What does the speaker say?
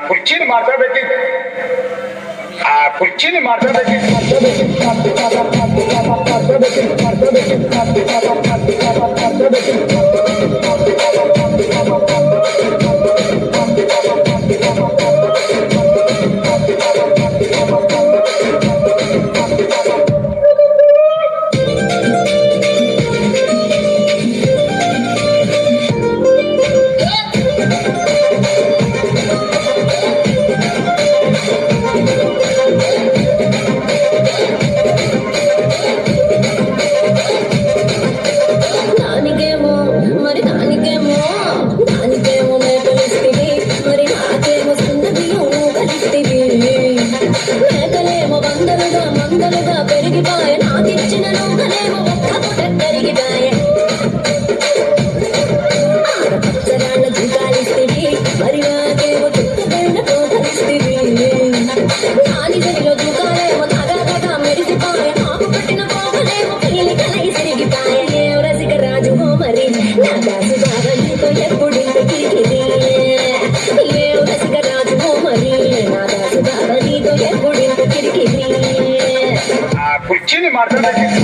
ಕುರ್ಚಿನ ಮಾತಾಡಬೇಕಿತ್ತು ಆ ಕುರ್ಚಿನ ಮಾತಾಡಬೇಕಿತ್ತು మందలుగా పెరిగిపాయ నాకిచ్చిన నూకలేమో ఒక్క కరిగిపాయ పచ్చరాళ్ళ జూకాలిస్తివి మరి నాకేమో చుక్కబడిన పోకలిస్తివి నాని గదిలో జూకాలేమో తగా మెరిసిపాయ ఆకు పట్టిన పోకలేమో పీలికలై సిరిగిపాయ ఏ రసిక రాజు మరి నా దాసు బాగా నీతో ఎప్పుడింత కిరికిరి ఏ రసిక రాజు మరి నా దాసు బాగా నీతో ఎప్పుడింత కిరికిరి కుర్చీని మాట్లాడబెట్టి